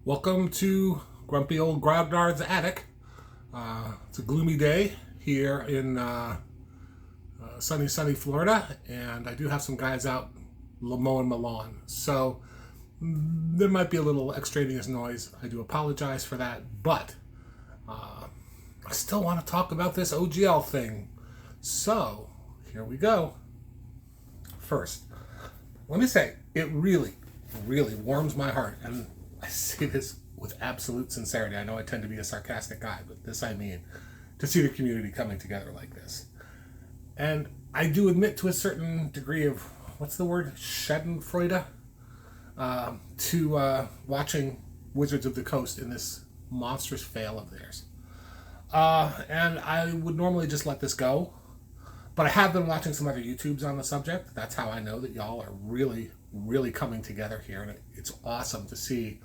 Welcome to Grumpy Old Grognard's Attic. It's a gloomy day here in sunny Florida, and I do have some guys out mowing my lawn. So there might be a little extraneous noise. I do apologize for that, but I still want to talk about this OGL thing. So here we go. First, let me say, it really warms my heart, and I say this with absolute sincerity. I know I tend to be a sarcastic guy, but this I mean, to see the community coming together like this. And I do admit to a certain degree of, what's the word, schadenfreude, to watching Wizards of the Coast in this monstrous fail of theirs. And I would normally just let this go, but I have been watching some other YouTubes on the subject. That's how I know that y'all are really coming together here, and it's awesome to see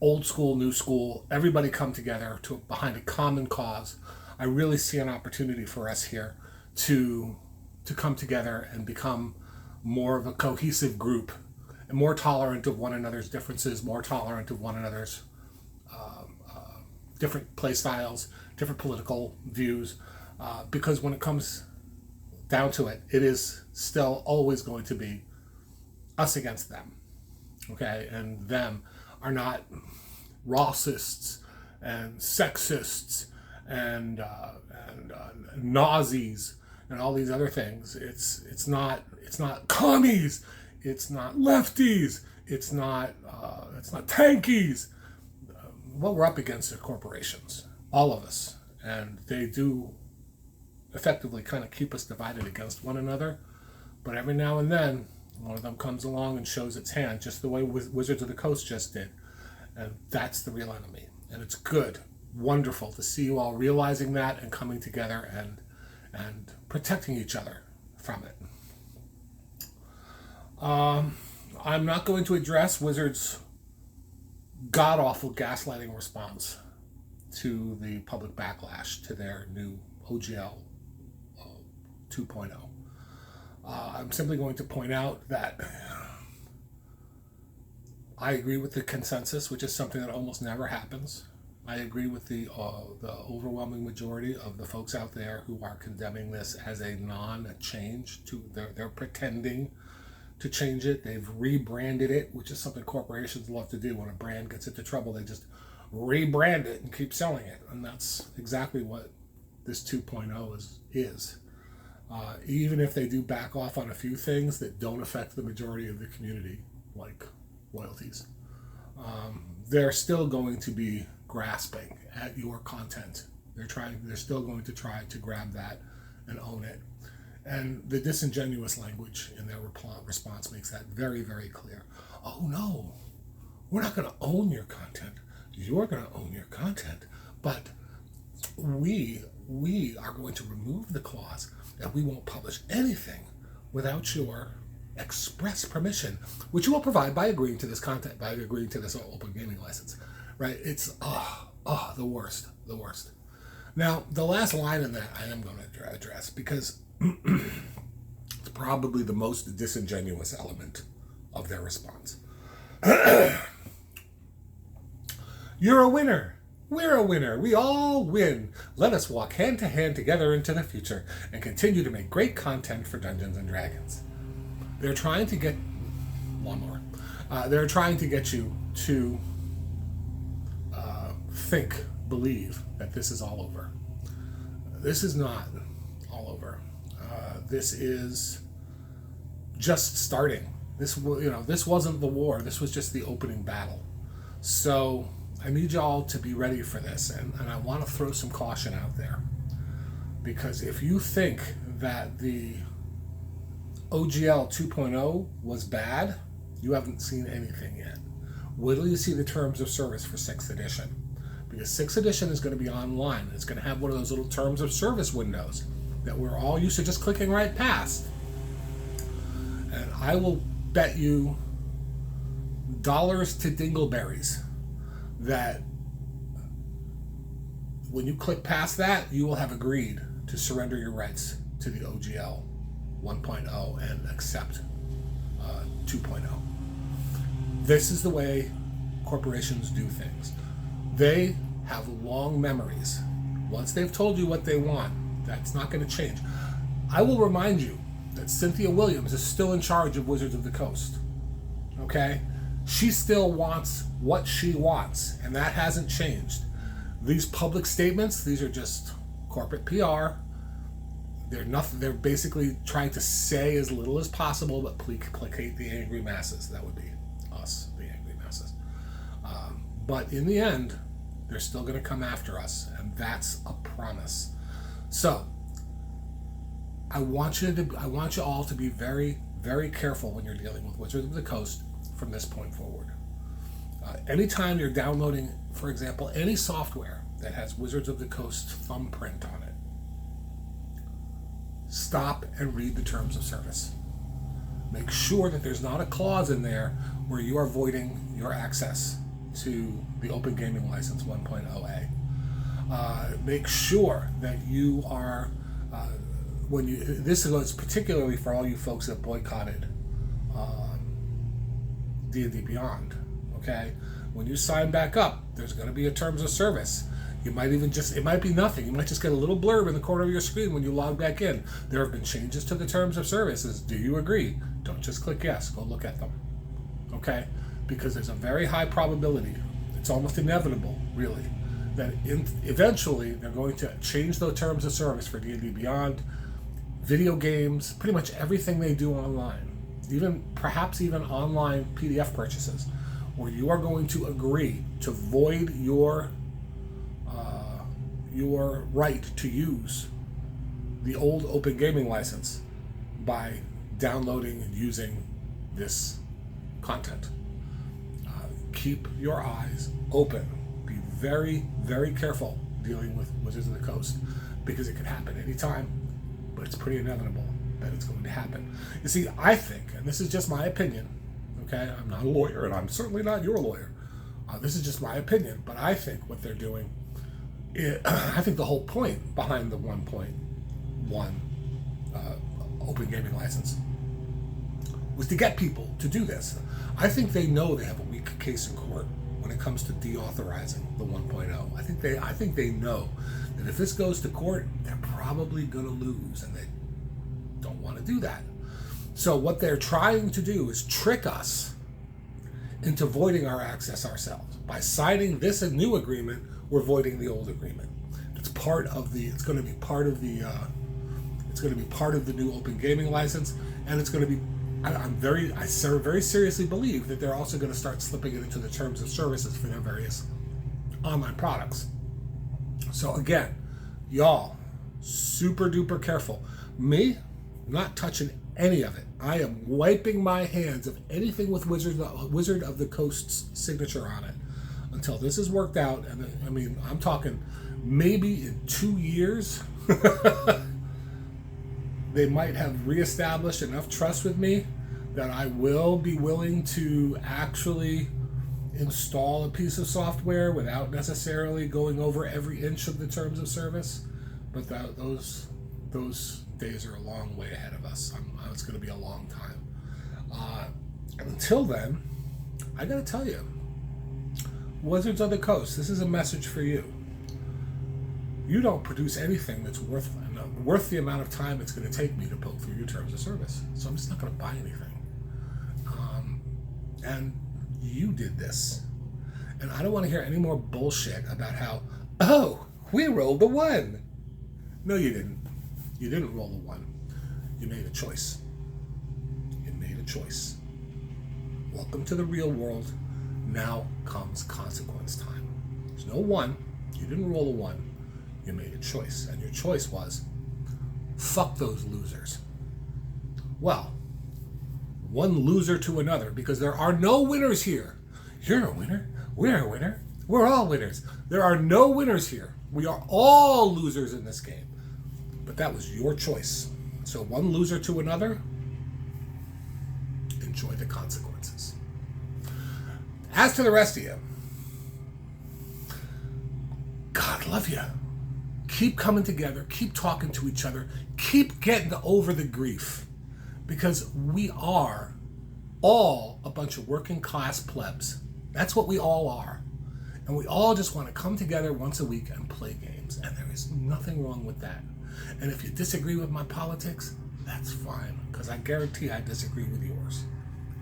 old school, new school, everybody come together behind a common cause. I really see an opportunity for us here to come together and become more of a cohesive group, and more tolerant of one another's differences, more tolerant of one another's different play styles, different political views, because when it comes down to it, it is still always going to be us against them, okay? And them are not racists and sexists and Nazis and all these other things. It's not commies, it's not lefties, it's not tankies. What we're up against are corporations, all of us, and they do effectively kind of keep us divided against one another. But every now and then, one of them comes along and shows its hand, just the way Wizards of the Coast just did. And that's the real enemy. And it's good, wonderful to see you all realizing that and coming together and protecting each other from it. I'm not going to address Wizards' god-awful gaslighting response to the public backlash to their new OGL 2.0. I'm simply going to point out that I agree with the consensus, which is something that almost never happens. I agree with the overwhelming majority of the folks out there who are condemning this as a non-change. They're pretending to change it. They've rebranded it, which is something corporations love to do. When a brand gets into trouble, they just rebrand it and keep selling it. And that's exactly what this 2.0 is. Even if they do back off on a few things that don't affect the majority of the community, like loyalties, they're still going to be grasping at your content. They're still going to try to grab that and own it. And the disingenuous language in their response makes that very clear. Oh no, we're not going to own your content. You're going to own your content, but we are going to remove the clause and we won't publish anything without your express permission, which you will provide by agreeing to this content, by agreeing to this open gaming license, right? It's the worst. Now, the last line in that I am going to address, because it's probably the most disingenuous element of their response. You're a winner. We're a winner. We all win. Let us walk hand to hand together into the future and continue to make great content for Dungeons and Dragons. They're trying to get they're trying to get you to believe that this is all over. This is not all over. This is just starting. This wasn't the war. This was just the opening battle. So I need y'all to be ready for this, and I want to throw some caution out there, because if you think that the OGL 2.0 was bad, you haven't seen anything yet. Wait till you see the terms of service for 6th edition, because 6th edition is going to be online. It's going to have one of those little terms of service windows that we're all used to just clicking right past. And I will bet you dollars to dingleberries that when you click past that, you will have agreed to surrender your rights to the OGL 1.0 and accept 2.0. This is the way corporations do things. They have long memories. Once they've told you what they want, that's not going to change. I will remind you that Cynthia Williams is still in charge of Wizards of the Coast. Okay? She still wants what she wants, and that hasn't changed. These public statements, these are just corporate PR. They're basically trying to say as little as possible, but placate the angry masses. That would be us, the angry masses. But in the end, they're still going to come after us, and that's a promise. So, I want you all to be very, very careful when you're dealing with Wizards of the Coast from this point forward. Anytime you're downloading, for example, any software that has Wizards of the Coast thumbprint on it, stop and read the terms of service. Make sure that there's not a clause in there where you are voiding your access to the Open Gaming License 1.0a. Make sure that you are, this goes particularly for all you folks that boycotted D&D Beyond, okay? When you sign back up, there's going to be a terms of service. You might even it might be nothing. You might just get a little blurb in the corner of your screen when you log back in. There have been changes to the terms of services. Do you agree? Don't just click yes. Go look at them. Okay? Because there's a very high probability, it's almost inevitable, really, that eventually they're going to change the terms of service for D&D Beyond, video games, pretty much everything they do online, perhaps even online PDF purchases, where you are going to agree to void your right to use the old Open Gaming License by downloading and using this content. Keep your eyes open. Be very, very careful dealing with Wizards of the Coast, because it could happen anytime, but it's pretty inevitable that it's going to happen. You see, I think, and this is just my opinion, okay? I'm not a lawyer, and I'm certainly not your lawyer. This is just my opinion, but I think what they're doing, I think the whole point behind the 1.1 Open Gaming License was to get people to do this. I think they know they have a weak case in court when it comes to deauthorizing the 1.0. I think they know that if this goes to court, they're probably going to lose, and they don't want to do that. So what they're trying to do is trick us into voiding our access ourselves. By signing this new agreement, we're voiding the old agreement. It's going to be part of the new Open Gaming License, and it's going to be, I very seriously believe that they're also going to start slipping it into the terms of services for their various online products. So again, y'all, super duper careful. Me, not touching any of it. I am wiping my hands of anything with Wizard of the Coast's signature on it until this is worked out. And I mean, I'm talking maybe in 2 years, they might have reestablished enough trust with me that I will be willing to actually install a piece of software without necessarily going over every inch of the terms of service. But those days are a long way ahead of us. It's going to be a long time. Until then, I got to tell you, Wizards of the Coast, this is a message for you. You don't produce anything that's worth the amount of time it's going to take me to poke through your terms of service. So I'm just not going to buy anything. And you did this. And I don't want to hear any more bullshit about how, oh, we rolled a 1. No, you didn't. You didn't roll a 1. You made a choice. You made a choice. Welcome to the real world. Now comes consequence time. There's no 1. You didn't roll a 1. You made a choice. And your choice was, fuck those losers. Well, one loser to another, because there are no winners here. You're a winner. We're a winner. We're all winners. There are no winners here. We are all losers in this game. But that was your choice. So one loser to another, enjoy the consequences. As to the rest of you, God love you. Keep coming together. Keep talking to each other. Keep getting over the grief. Because we are all a bunch of working class plebs That's what we all are. And we all just want to come together once a week and play games. And there is nothing wrong with that. And if you disagree with my politics, that's fine. Because I guarantee I disagree with yours.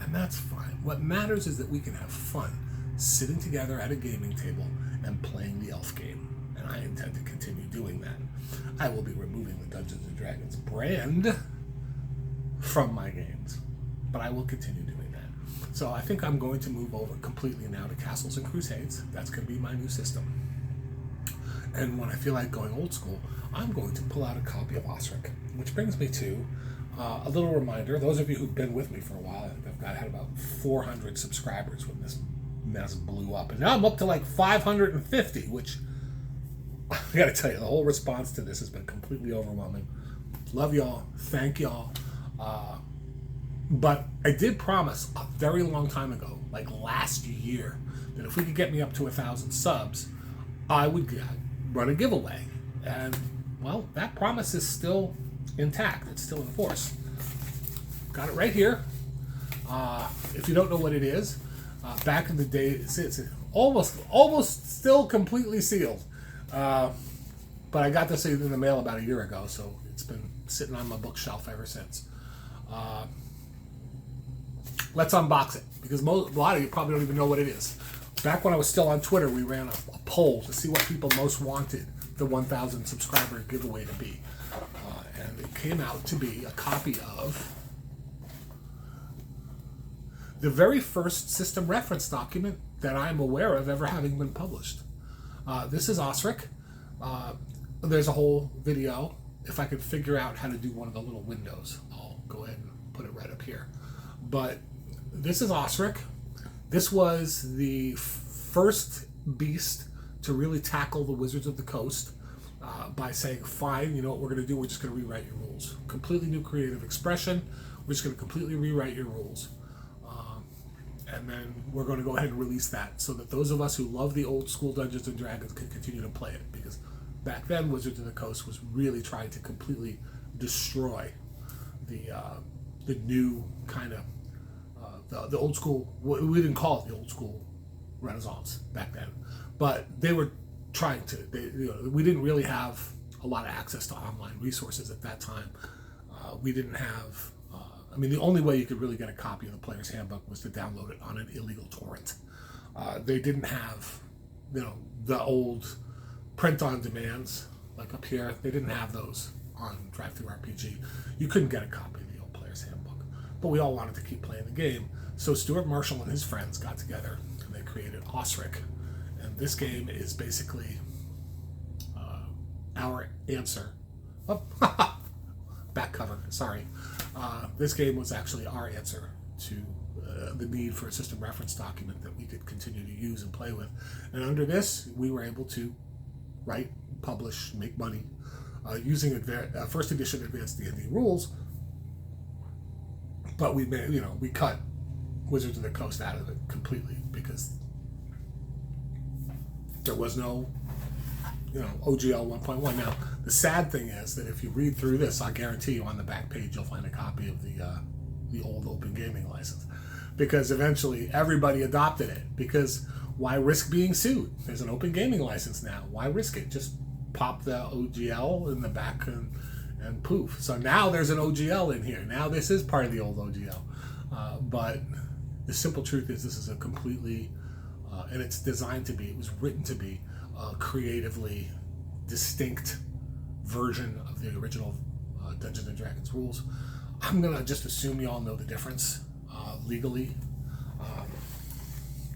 And that's fine. What matters is that we can have fun sitting together at a gaming table and playing the elf game. And I intend to continue doing that. I will be removing the Dungeons & Dragons brand from my games. But I will continue doing that. So I think I'm going to move over completely now to Castles and Crusades. That's going to be my new system. And when I feel like going old school, I'm going to pull out a copy of Osric. Which brings me to a little reminder. Those of you who've been with me for a while, I've had about 400 subscribers when this mess blew up. And now I'm up to like 550, which I gotta tell you, the whole response to this has been completely overwhelming. Love y'all. Thank y'all. But I did promise a very long time ago, like last year, that if we could get me up to 1,000 subs, I would run a giveaway. And, well, that promise is still intact. It's still in force. Got it right here. If you don't know what it is, back in the day, it's almost still completely sealed. But I got this in the mail about a year ago, so it's been sitting on my bookshelf ever since. Let's unbox it, because a lot of you probably don't even know what it is. Back when I was still on Twitter, we ran a poll to see what people most wanted the 1,000 subscriber giveaway to be. And it came out to be a copy of the very first system reference document that I'm aware of ever having been published. This is Osric. There's a whole video. If I could figure out how to do one of the little windows, I'll go ahead and put it right up here. But this is Osric. This was the first beast to really tackle the Wizards of the Coast by saying, fine, you know what we're going to do? We're just going to rewrite your rules. Completely new creative expression. We're just going to completely rewrite your rules. And then we're going to go ahead and release that so that those of us who love the old school Dungeons & Dragons can continue to play it. Because back then, Wizards of the Coast was really trying to completely destroy the new kind of the old school. We didn't call it the old school Renaissance back then, but they were trying to. We didn't really have a lot of access to online resources at that time. We didn't have. The only way you could really get a copy of the Player's Handbook was to download it on an illegal torrent. They didn't have, the old print-on-demands, like up here. They didn't have those on Drive-Thru-RPG. You couldn't get a copy of the old Player's Handbook. But we all wanted to keep playing the game. So Stuart Marshall and his friends got together, and they created Osric. And this game is basically our answer. Oh, back cover, sorry. This game was actually our answer to the need for a system reference document that we could continue to use and play with. And under this, we were able to write, publish, make money using first edition advanced D&D rules. But we cut Wizards of the Coast out of it completely because there was no OGL 1.1. Now, the sad thing is that if you read through this, I guarantee you on the back page you'll find a copy of the old open gaming license, because eventually everybody adopted it. Because why risk being sued? There's an open gaming license now. Why risk it? Just pop the OGL in the back and poof. So now there's an OGL in here. Now this is part of the old OGL. But the simple truth is this is a completely, and it's designed to be, it was written to be, creatively distinct version of the original Dungeons & Dragons rules. I'm going to just assume you all know the difference legally.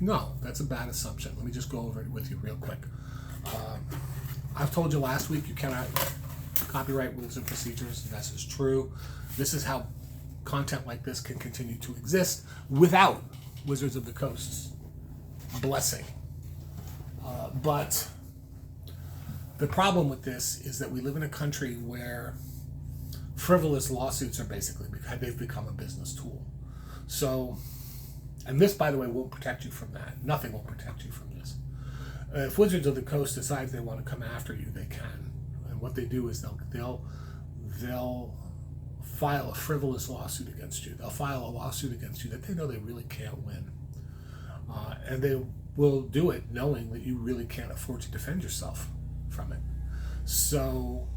No, that's a bad assumption. Let me just go over it with you real quick. I've told you last week you cannot copyright rules and procedures. This is true. This is how content like this can continue to exist without Wizards of the Coast's blessing. But the problem with this is that we live in a country where frivolous lawsuits are basically, they've become a business tool. So, and this, by the way, won't protect you from that. Nothing will protect you from this. If Wizards of the Coast decides they want to come after you, they can. And what they do is they'll file a frivolous lawsuit against you. They'll file a lawsuit against you that they know they really can't win. And they will do it knowing that you really can't afford to defend yourself from it. So,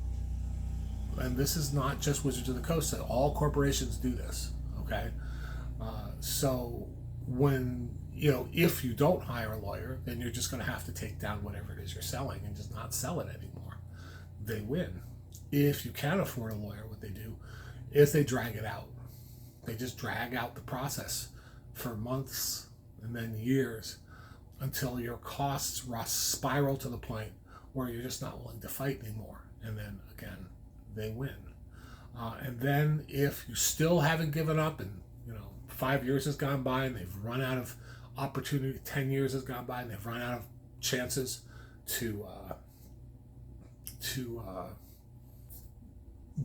and this is not just Wizards of the Coast, all corporations do this, okay? So when, if you don't hire a lawyer, then you're just going to have to take down whatever it is you're selling and just not sell it anymore. They win. If you can't afford a lawyer, what they do is they drag it out. They just drag out the process for months and then years until your costs spiral to the point where you're just not willing to fight anymore. And then again, they win. And then if you still haven't given up and 5 years has gone by and they've run out of opportunity, 10 years has gone by and they've run out of chances to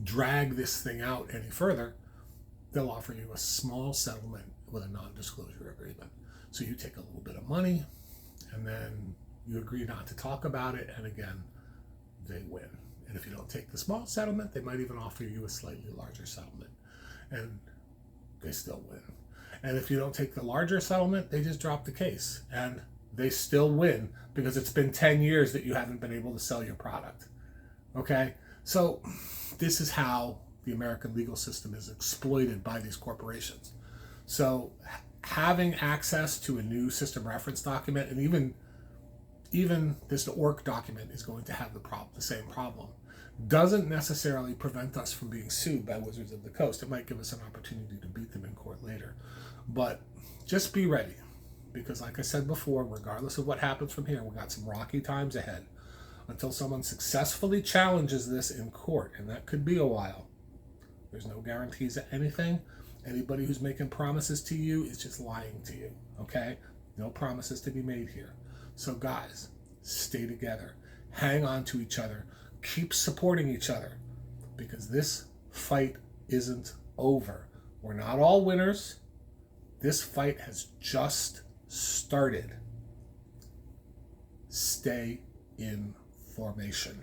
drag this thing out any further, they'll offer you a small settlement with a non-disclosure agreement. So you take a little bit of money and then you agree not to talk about it, and again, they win. And if you don't take the small settlement, they might even offer you a slightly larger settlement, and they still win. And if you don't take the larger settlement, they just drop the case, and they still win because it's been 10 years that you haven't been able to sell your product. Okay? So this is how the American legal system is exploited by these corporations. So having access to a new system reference document, and even this ORC document is going to have the same problem, doesn't necessarily prevent us from being sued by Wizards of the Coast. It might give us an opportunity to beat them in court later. But just be ready, because like I said before, regardless of what happens from here, we got some rocky times ahead until someone successfully challenges this in court, and that could be a while. There's no guarantees of anything. Anybody who's making promises to you is just lying to you, okay? No promises to be made here. So guys, stay together. Hang on to each other. Keep supporting each other, because this fight isn't over. We're not all winners. This fight has just started. Stay in formation.